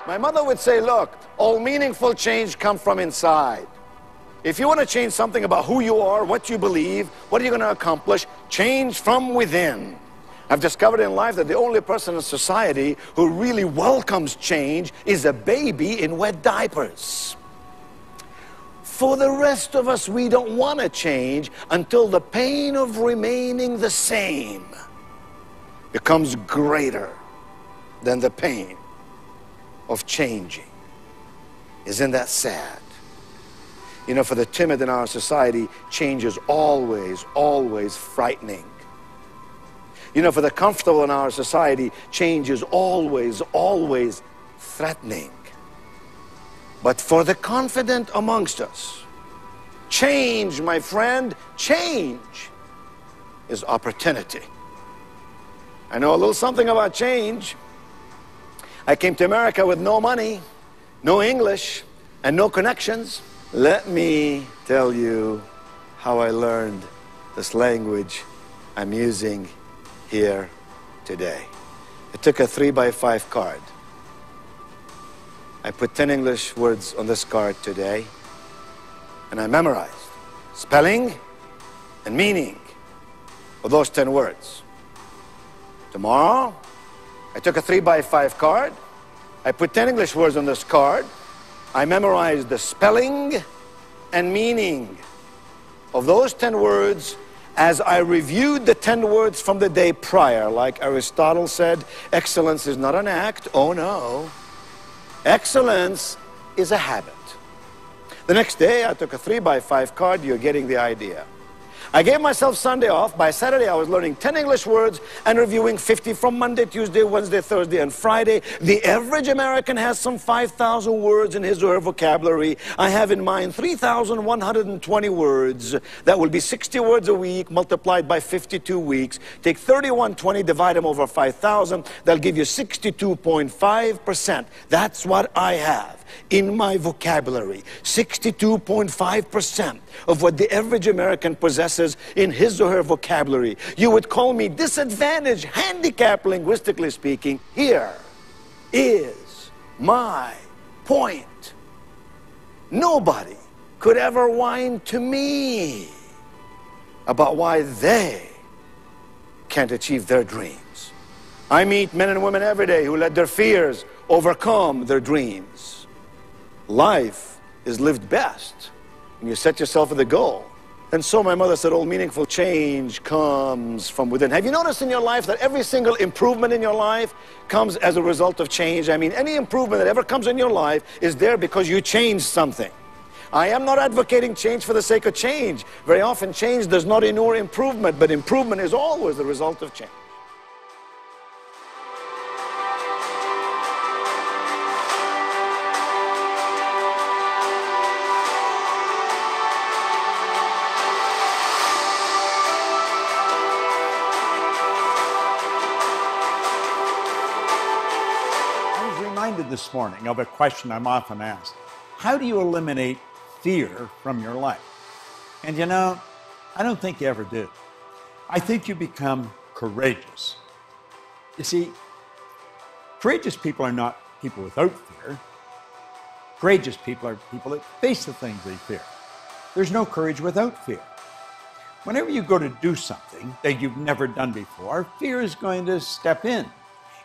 My mother would say, look, all meaningful change comes from inside. If you want to change something about who you are, what you believe, what are you going to accomplish, change from within. I've discovered in life that the only person in society who really welcomes change is a baby in wet diapers. For the rest of us, we don't want to change until the pain of remaining the same becomes greater than the pain of changing. Isn't that sad? You know, for the timid in our society, change is always, always frightening. You know, for the comfortable in our society, change is always, always threatening. But for the confident amongst us, change, my friend, change is opportunity. I know a little something about change. I came to America with no money, no English, and no connections. Let me tell you how I learned this language I'm using here today. I took a 3x5 card. I put 10 English words on this card today, and I memorized spelling and meaning of those 10 words. Tomorrow, I took a 3x5 card. I put 10 English words on this card. I memorized the spelling and meaning of those 10 words as I reviewed the 10 words from the day prior. Like Aristotle said, excellence is not an act. Oh no. Excellence is a habit. The next day, I took a 3x5 card. You're getting the idea. I gave myself Sunday off. By Saturday, I was learning 10 English words and reviewing 50 from Monday, Tuesday, Wednesday, Thursday, and Friday. The average American has some 5,000 words in his or her vocabulary. I have in mind 3,120 words. That will be 60 words a week multiplied by 52 weeks. Take 3,120, divide them over 5,000. That'll give you 62.5%. That's what I have in my vocabulary. 62.5% of what the average American possesses in his or her vocabulary. You would call me disadvantaged, handicapped, linguistically speaking. Here is my point. Nobody could ever whine to me about why they can't achieve their dreams. I meet men and women every day who let their fears overcome their dreams. Life is lived best when you set yourself for the goal. And so my mother said, all meaningful change comes from within. Have you noticed in your life that every single improvement in your life comes as a result of change? I mean, any improvement that ever comes in your life is there because you changed something. I am not advocating change for the sake of change. Very often change does not inure improvement, but improvement is always the result of change. This morning of a question I'm often asked. How do you eliminate fear from your life? And you know, I don't think you ever do. I think you become courageous. You see, courageous people are not people without fear. Courageous people are people that face the things they fear. There's no courage without fear. Whenever you go to do something that you've never done before, fear is going to step in.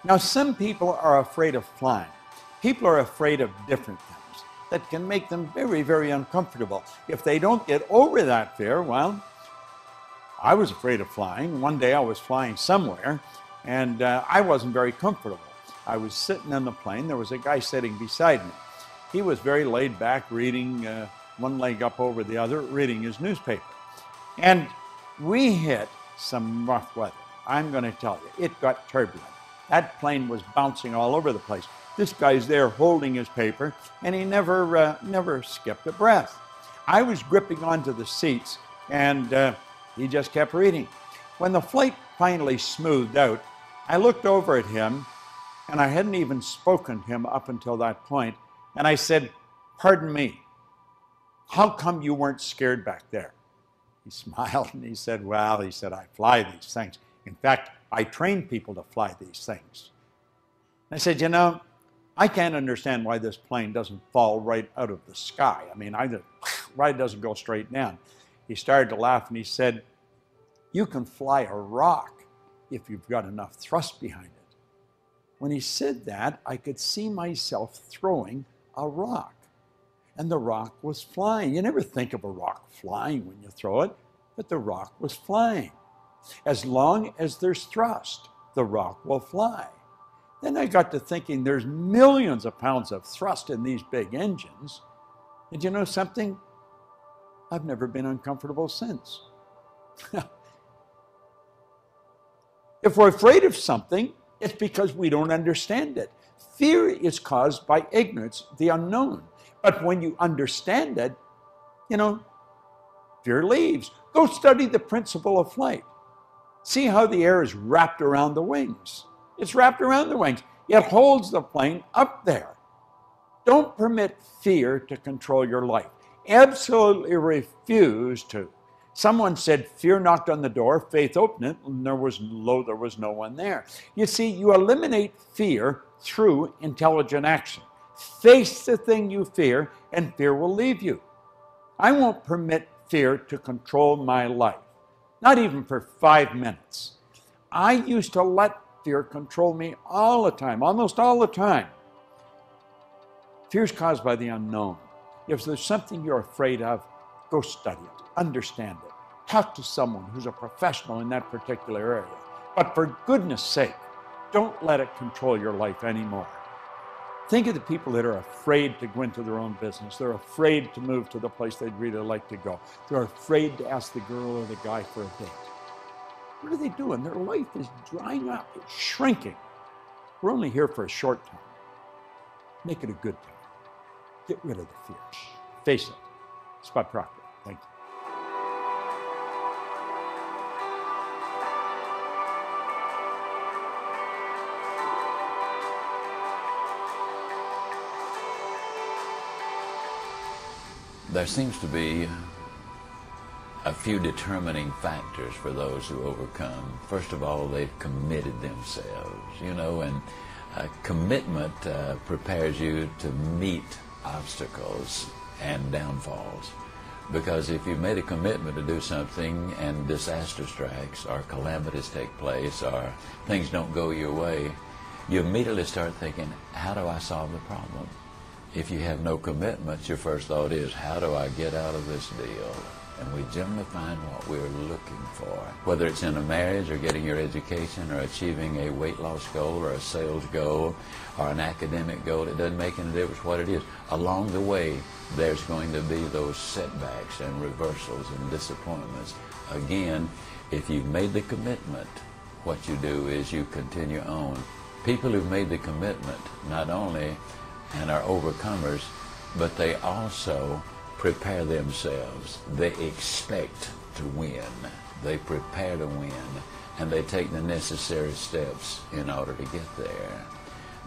Now, some people are afraid of flying. People are afraid of different things that can make them very, very uncomfortable. If they don't get over that fear, well, I was afraid of flying. One day I was flying somewhere, and I wasn't very comfortable. I was sitting in the plane. There was a guy sitting beside me. He was very laid back, reading one leg up over the other, reading his newspaper. And we hit some rough weather. I'm going to tell you, it got turbulent. That plane was bouncing all over the place. This guy's there holding his paper, and he never skipped a breath. I was gripping onto the seats, and he just kept reading. When the flight finally smoothed out, I looked over at him, and I hadn't even spoken to him up until that point, and I said, "Pardon me, how come you weren't scared back there?" He smiled, and he said, "Well," he said, "I fly these things. In fact, I train people to fly these things." And I said, "You know, I can't understand why this plane doesn't fall right out of the sky. I mean, why it doesn't go straight down. He started to laugh and he said, you can fly a rock if you've got enough thrust behind it. When he said that, I could see myself throwing a rock, and the rock was flying. You never think of a rock flying when you throw it, but the rock was flying. As long as there's thrust, the rock will fly. Then I got to thinking there's millions of pounds of thrust in these big engines. And you know something? I've never been uncomfortable since. If we're afraid of something, it's because we don't understand it. Fear is caused by ignorance, the unknown. But when you understand it, you know, fear leaves. Go study the principle of flight. See how the air is wrapped around the wings. It's wrapped around the wings. It holds the plane up there. Don't permit fear to control your life. Absolutely refuse to. Someone said, fear knocked on the door, faith opened it, and there was no one there. You see, you eliminate fear through intelligent action. Face the thing you fear, and fear will leave you. I won't permit fear to control my life, not even for 5 minutes. I used to let fear control me all the time, almost all the time. Fear is caused by the unknown. If there's something you're afraid of, go study it, understand it. Talk to someone who's a professional in that particular area. But for goodness sake, don't let it control your life anymore. Think of the people that are afraid to go into their own business. They're afraid to move to the place they'd really like to go. They're afraid to ask the girl or the guy for a date. What are they doing? Their life is drying up. It's shrinking. We're only here for a short time. Make it a good time. Get rid of the fear. Face it. Spot Proctor. Thank you. There seems to be a few determining factors for those who overcome. First of all, they've committed themselves, and commitment prepares you to meet obstacles and downfalls. Because if you've made a commitment to do something and disaster strikes or calamities take place or things don't go your way, you immediately start thinking, how do I solve the problem? If you have no commitment, your first thought is, how do I get out of this deal? And we generally find what we're looking for. Whether it's in a marriage or getting your education or achieving a weight loss goal or a sales goal or an academic goal, it doesn't make any difference what it is. Along the way, there's going to be those setbacks and reversals and disappointments. Again, if you've made the commitment, what you do is you continue on. People who've made the commitment not only and are overcomers, but they also prepare themselves. They expect to win. They prepare to win, and they take the necessary steps in order to get there.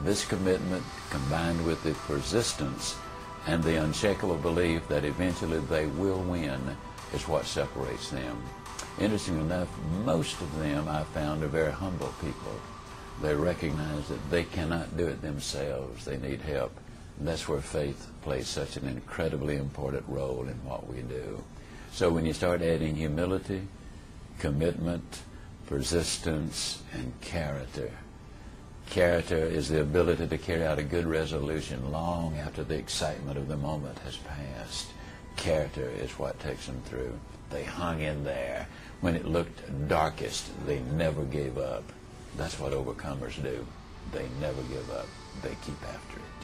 This commitment, combined with the persistence and the unshakable belief that eventually they will win, is what separates them. Interestingly enough, most of them I found are very humble people. They recognize that they cannot do it themselves. They need help. And that's where faith plays such an incredibly important role in what we do. So when you start adding humility, commitment, persistence, and character. Character is the ability to carry out a good resolution long after the excitement of the moment has passed. Character is what takes them through. They hung in there. When it looked darkest, they never gave up. That's what overcomers do. They never give up. They keep after it.